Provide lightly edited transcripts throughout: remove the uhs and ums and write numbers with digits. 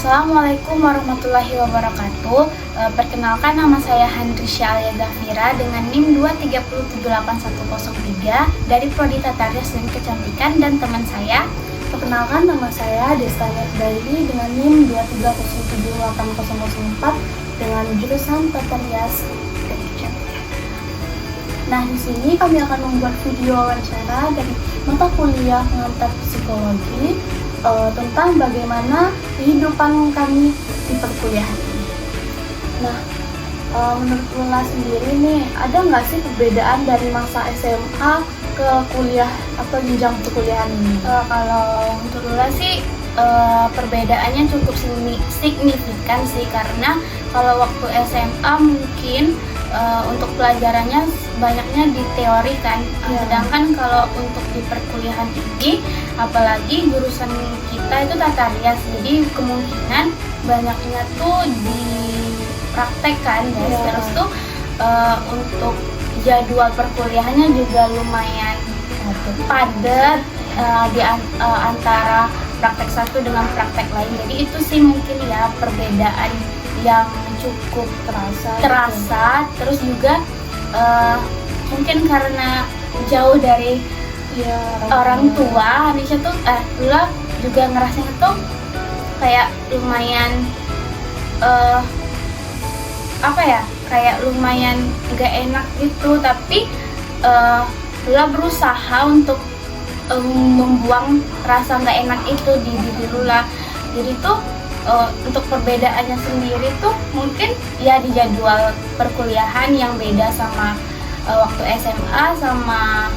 Assalamualaikum warahmatullahi wabarakatuh. Perkenalkan, nama saya Handrisha Alia Zafira dengan NIM 2378103 dari Prodi Tata Rias dan Kecantikan, dan teman saya. Perkenalkan, nama saya Destanya Daily dengan NIM 2378004 dengan jurusan Tata Rias dan Kecantikan. Nah, di sini kami akan membuat video wawancara dari mata kuliah pengantar psikologi tentang bagaimana kehidupan kami di perkuliahan ini. Nah, menurut Lula sendiri nih, ada nggak sih perbedaan dari masa SMA ke kuliah atau jenjang perkuliahan ini? Kalau untuk Lula sih perbedaannya cukup signifikan sih, karena kalau waktu SMA mungkin untuk pelajarannya banyaknya di teori kan, sedangkan kalau untuk di perkuliahan ini, apalagi jurusan kita itu tata rias, jadi kemungkinan banyaknya tuh dipraktekkan guys. Terus tuh untuk jadwal perkuliahannya juga lumayan padat di antara praktek satu dengan praktek lain. Jadi itu sih mungkin ya perbedaan yang cukup terasa. Terus juga mungkin karena jauh dari orang tua, Handrisha tuh Lula juga ngerasain tuh kayak lumayan kayak lumayan gak enak gitu, tapi Lula berusaha untuk membuang rasa gak enak itu di diri Lula. Jadi tuh untuk perbedaannya sendiri tuh mungkin ya di jadwal perkuliahan yang beda sama waktu SMA, sama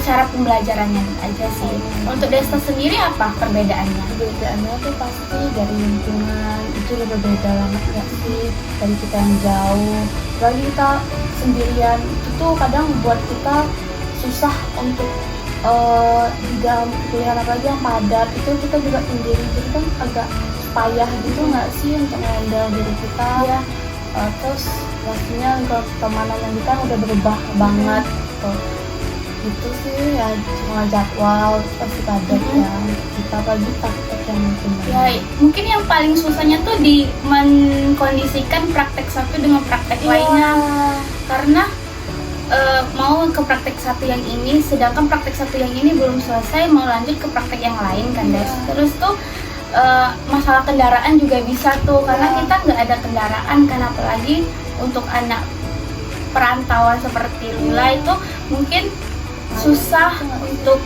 cara pembelajarannya aja sih. Untuk Desta sendiri apa perbedaannya? Perbedaannya tuh pasti dari lingkungan, itu udah berbeda banget ya sih, dari kita yang jauh, lagi kita sendirian, itu tuh kadang buat kita susah untuk di dalam kuliah, apalagi yang padat itu kita juga sendiri, jadi kan agak payah gitu nggak sih untuk handle diri kita ya. Terus pastinya ke pertemanan yang kita udah berubah banget gitu sih ya, cuma jadwal pasti padat ya kita, apalagi praktek yang mungkin yang paling susahnya tuh di mengkondisikan praktek satu dengan praktek lainnya, karena mau ke praktek satu yang ini, sedangkan praktek satu yang ini belum selesai, mau lanjut ke praktek yang lain kan guys. Terus tuh masalah kendaraan juga bisa tuh, karena kita nggak ada kendaraan kan, apalagi untuk anak perantauan seperti Lula itu mungkin susah untuk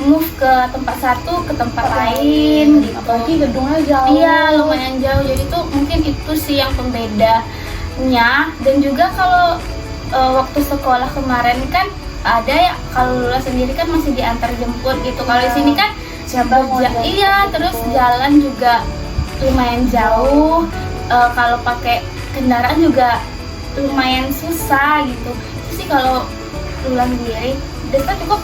move ke tempat satu ke tempat lain gitu. Apalagi gedungnya jauh. Iya, lumayan jauh. Jadi tuh mungkin itu sih yang pembedanya. Dan juga kalau waktu sekolah kemarin kan ada ya, kalau Lula sendiri kan masih diantar jemput gitu. Kalau di sini kan terus jalan juga lumayan jauh. Kalau pakai kendaraan juga lumayan susah gitu. Itu sih kalau Lula sendiri. Desta cukup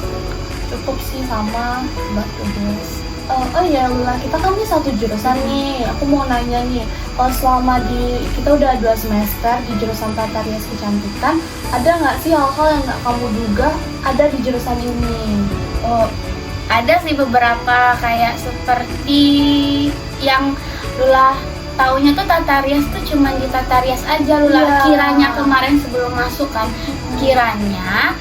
sih sama Mbak Tugas. Oh iya Lula, kita kan nih satu jurusan nih. Aku mau nanya nih, kalau selama kita udah 2 semester di jurusan Tata Rias Kecantikan, ada nggak sih hal-hal yang nggak kamu duga ada di jurusan ini? Ada sih beberapa, kayak seperti yang Lula taunya tuh Tata Rias tuh cuma di Tata Rias aja Lula. Kiranya kemarin sebelum masuk kan, kiranya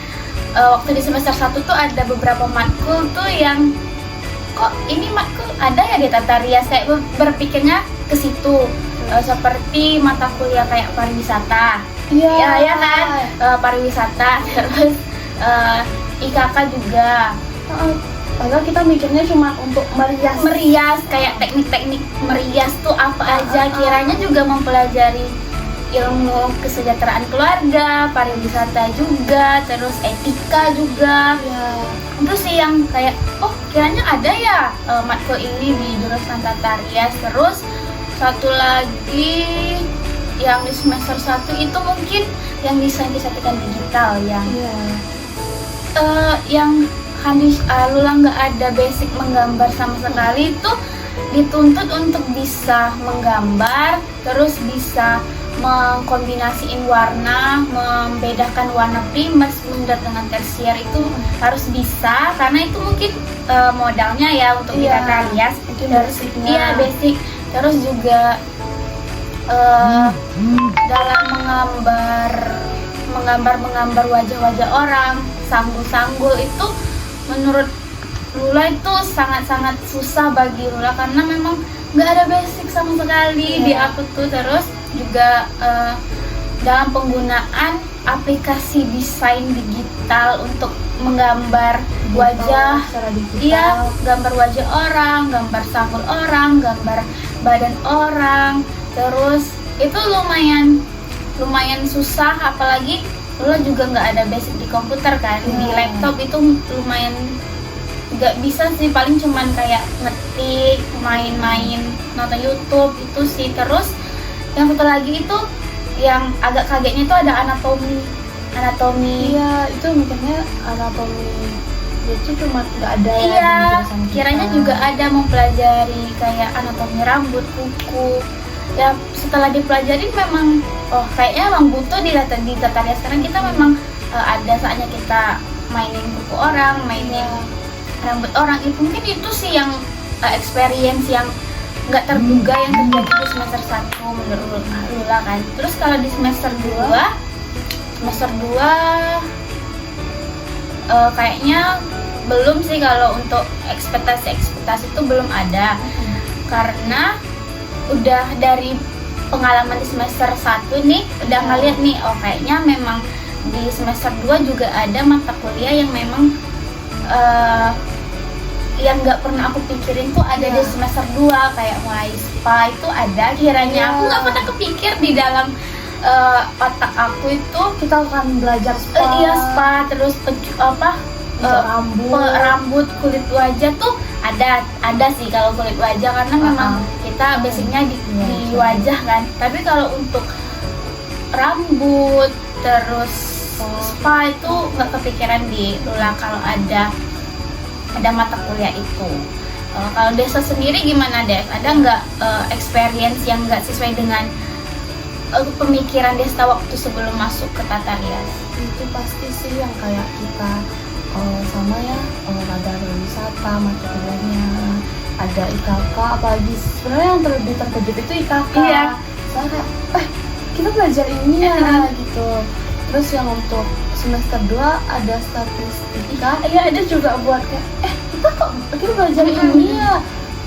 waktu di semester 1 tuh ada beberapa matkul tuh yang kok ini matkul ada ya di Tata Rias, saya berpikirnya ke situ. Seperti mata kuliah kayak pariwisata, ya kan, pariwisata, terus IKK juga. Padahal kita mikirnya cuma untuk merias kayak teknik-teknik merias tuh apa aja, kiranya juga mempelajari ilmu kesejahteraan keluarga, pariwisata juga, terus etika juga. Itu sih yang kayak kiranya ada ya matkul ini di jurusan Tata Rias. Terus satu lagi yang di semester 1 itu mungkin yang desain kecantikan digital yang Lula nggak ada basic menggambar sama sekali, itu dituntut untuk bisa menggambar, terus bisa mengkombinasiin warna, membedakan warna primer, sekunder dengan tersier itu harus bisa, karena itu mungkin modalnya ya untuk di tata rias. Mungkin Terus basicnya. iya basic. Terus juga dalam menggambar wajah-wajah orang, sanggul-sanggul itu menurut Lula itu sangat-sangat susah bagi Lula, karena memang nggak ada basic sama sekali di aku tuh. Terus juga dalam penggunaan aplikasi desain digital untuk menggambar wajah, secara digital. iya, gambar wajah orang, gambar sanggul orang, gambar badan orang. Terus itu lumayan susah, apalagi Lula juga nggak ada basic di komputer kan. Di laptop itu lumayan nggak bisa sih, paling cuman kayak ngetik, main-main, nonton YouTube itu sih. Terus yang satu lagi itu yang agak kagetnya itu ada anatomi. Iya, itu mikirnya anatomi itu cuma nggak ada ya di Iya, jurusan kita. kiranya juga ada mempelajari kayak anatomi rambut, kuku. Ya setelah dipelajari memang kayaknya emang butuh di tata rias, sekarang kita memang ada saatnya kita mainin kuku orang, mainin rambut orang. Itu mungkin itu sih yang experience yang nggak terduga yang terjadi di semester 1 menurut Lula kan. Terus kalau di semester 2 kayaknya belum sih, kalau untuk ekspektasi itu belum ada, karena udah dari pengalaman di semester 1 nih udah ngeliat nih, kayaknya memang di semester 2 juga ada mata kuliah yang memang yang nggak pernah aku pikirin tuh ada di semester 2, kayak mulai SPA itu ada, kiranya aku nggak pernah kepikir di dalam otak aku itu kita akan belajar spa. iya, SPA. Terus rambut, kulit wajah tuh ada sih kalau kulit wajah, karena memang kita basicnya di wajah kan. Tapi kalau untuk rambut terus spa itu nggak kepikiran di Lula kalau ada mata kuliah itu. Kalau Desa sendiri gimana, Des? Ada nggak experience yang nggak sesuai dengan pemikiran Desta waktu sebelum masuk ke tata rias? Itu pasti sih yang kayak kita sama ya, olahraga berwisata, mata kuliahnya ada IKK, apalagi sebenarnya yang terlebih terkejut itu IKK. Iya. Soalnya kayak kita belajar ini ya gitu. Terus yang untuk semester 2 ada statistika, ada juga buat kayak kita belajar ini ya.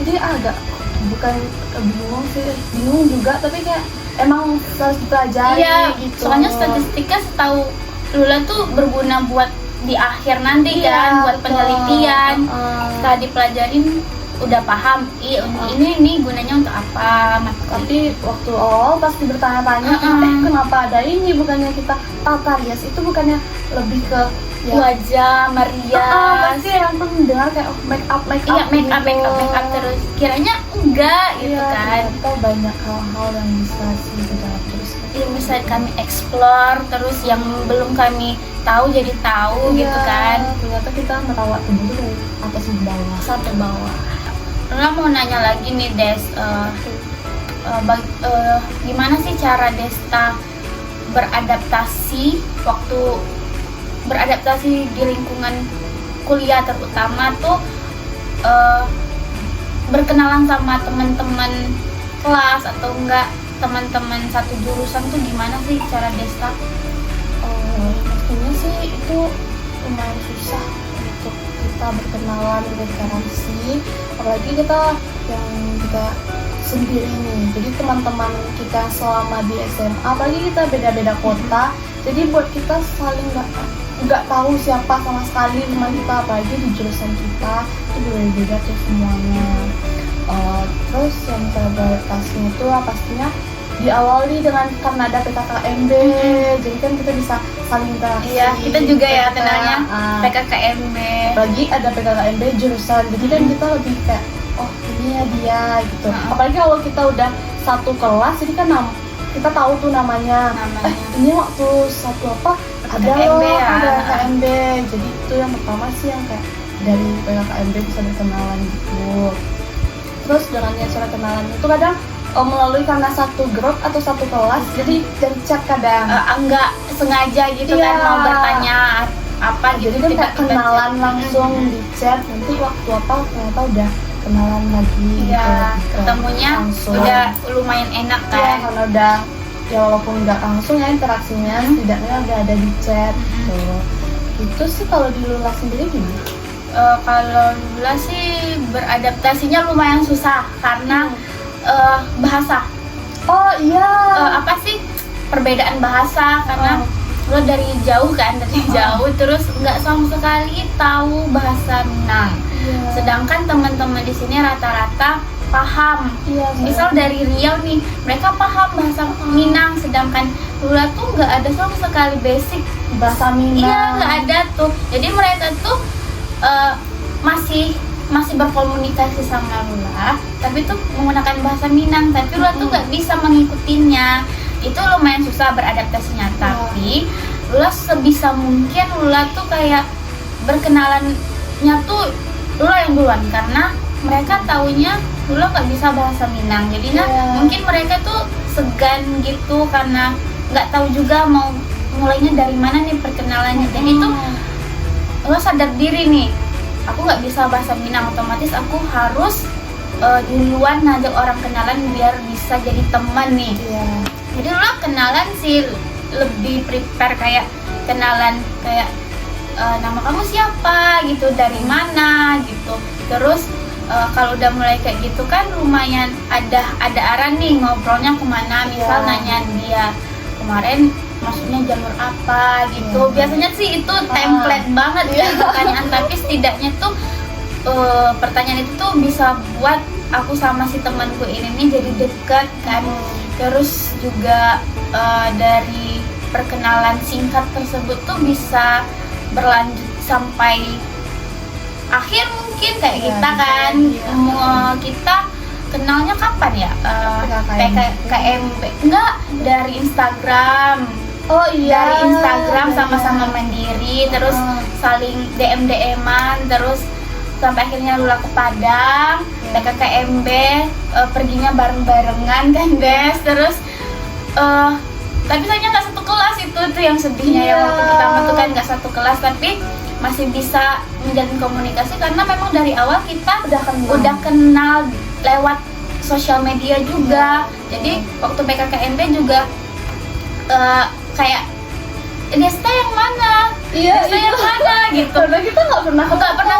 Jadi agak bukan bingung juga, tapi kayak emang harus dipelajari gitu. Soalnya statistika setahu Lula tuh berguna buat di akhir nanti kan, buat penelitian. Setelah dipelajarin udah paham, ini gunanya untuk apa. Tapi waktu awal pasti bertanya-tanya, kenapa ada ini, bukannya kita tata rias itu bukannya lebih ke wajah, merias. Pasti orang tuh mendengar kayak make up terus kiranya enggak gitu kan. Ternyata banyak hal-hal yang bisa sih ke dalam terus. Iya, misalnya kami explore, terus yang belum kami tahu jadi tahu gitu kan. Ternyata kita merawat tubuh itu dari atas sampai bawah. Lula mau nanya lagi nih, Des, gimana sih cara Desta beradaptasi di lingkungan kuliah, terutama tuh berkenalan sama teman-teman kelas atau enggak teman-teman satu jurusan tuh gimana sih cara Desta? Pastinya sih itu lumayan susah untuk kita berkenalan, berinteraksi, apalagi kita sendiri nih. Jadi teman-teman kita selama di SMA, apalagi kita beda-beda kota, jadi buat kita saling nggak tahu siapa sama sekali teman kita, apalagi di jurusan kita itu berbeda tuh semuanya. Terus yang cara beradaptasinya itu pastinya diawali dengan karena ada PKKMB, jadi kan kita bisa saling interaksi. Iya, kita juga ya kenalnya PKKMB. Apalagi ada PKKMB jurusan, jadi kan kita lebih kayak ini ya dia gitu. Apalagi kalau kita udah satu kelas, jadi kan kita tahu tuh namanya. Ini waktu satu ada PKKMB. Jadi itu yang pertama sih yang kayak dari PKKMB bisa berkenalan gitu. Terus dengan cara kenalan itu kadang melalui karena satu grup atau satu kelas, jadi dari chat kadang. Enggak sengaja gitu Iya. kan mau bertanya apa gitu, Jadi kan kayak tiba-tiba kenalan chat. langsung di chat, nanti waktu apa ternyata udah kenalan lagi. Iya, gitu. ketemunya Langsung. udah lumayan enak Iya, kan. karena udah ya walaupun nggak langsung ya interaksinya, setidaknya udah ada di chat. Gitu. Itu sih kalau di Lula sendiri gimana? Kalau Lula sih beradaptasinya lumayan susah karena bahasa. Oh iya. Apa sih perbedaan bahasa karena lo dari jauh kan, dari jauh terus nggak sama sekali tahu bahasa Minang. Iya. Sedangkan teman-teman di sini rata-rata paham. Iya, Misal dari Riau nih, mereka paham bahasa Minang, sedangkan Lula tuh nggak ada sama sekali basic. bahasa Minang. Iya, nggak ada tuh. Jadi mereka tuh masih berkomunikasi sama Lula, tapi tuh menggunakan bahasa Minang. Tapi Lula tuh nggak bisa mengikutinya. Itu lumayan susah beradaptasinya. Tapi Lula sebisa mungkin Lula tuh kayak berkenalannya tuh Lula yang duluan karena mereka taunya Lula nggak bisa bahasa Minang. Jadinya mungkin mereka tuh segan gitu karena nggak tahu juga mau mulainya dari mana nih perkenalannya. Jadi tuh lo sadar diri nih, aku nggak bisa bahasa Minang, otomatis aku harus duluan ngajak orang kenalan biar bisa jadi teman nih. Iya. Jadi lo kenalan sih lebih prepare, kayak kenalan kayak nama kamu siapa gitu, dari mana gitu. Terus kalau udah mulai kayak gitu kan lumayan ada arah nih ngobrolnya kemana. Misal nanya dia kemarin maksudnya jalur apa gitu. Biasanya sih itu template banget ya pertanyaan, tapi setidaknya tuh pertanyaan itu tuh bisa buat aku sama si temanku ini nih jadi dekat kan. Terus juga dari perkenalan singkat tersebut tuh bisa berlanjut sampai akhir mungkin kayak kita kan. Kita kenalnya kapan ya? PKKMB enggak, dari Instagram. Oh iya. Dari Instagram sama-sama mandiri, terus saling DM-an, terus sampai akhirnya Lula ke Padang, PKKMB, perginya bareng-barengan kan guys. Terus tapi sayangnya nggak satu kelas, itu tuh yang sedihnya ya. Waktu pertama tuh kan nggak satu kelas, tapi masih bisa menjalin komunikasi karena memang dari awal kita udah kenal lewat sosial media juga. Jadi waktu PKKMB juga kayak Desta yang mana? Desta yang mana gitu. Karena kita nggak pernah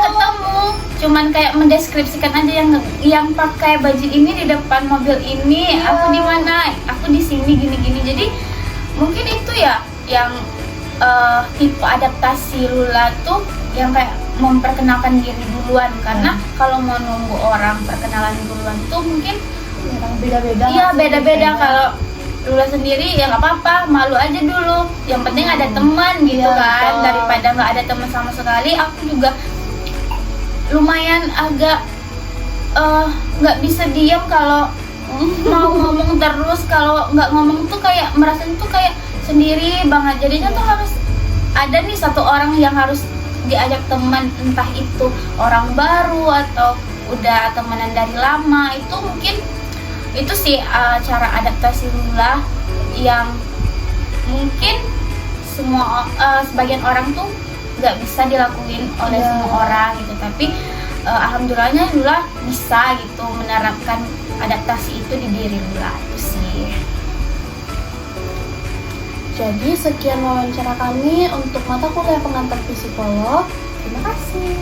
ketemu. Cuman kayak mendeskripsikan aja yang pakai baju ini di depan mobil ini. Aku di mana? Aku di sini gini-gini. Jadi mungkin itu ya yang tipe adaptasi Lula tuh yang kayak memperkenalkan diri duluan. Karena kalau mau nunggu orang perkenalan duluan tuh mungkin beda-beda. Iya, beda-beda. Kalau Lula sendiri ya nggak apa-apa, malu aja dulu. Yang penting ada teman gitu kan. Betul. Daripada nggak ada teman sama sekali. Aku juga lumayan agak nggak bisa diam kalau mau ngomong terus. Kalau nggak ngomong tuh kayak merasa tuh kayak sendiri banget. Jadinya tuh harus ada nih satu orang yang harus diajak teman, entah itu orang baru atau udah temenan dari lama. Itu mungkin itu sih cara adaptasi Lula yang mungkin sebagian orang tuh nggak bisa dilakuin oleh semua orang gitu. Tapi alhamdulillahnya Lula bisa gitu menerapkan adaptasi itu di diri Lula. Itu sih. Jadi sekian wawancara kami untuk mata kuliah pengantar psikolog. Terima kasih.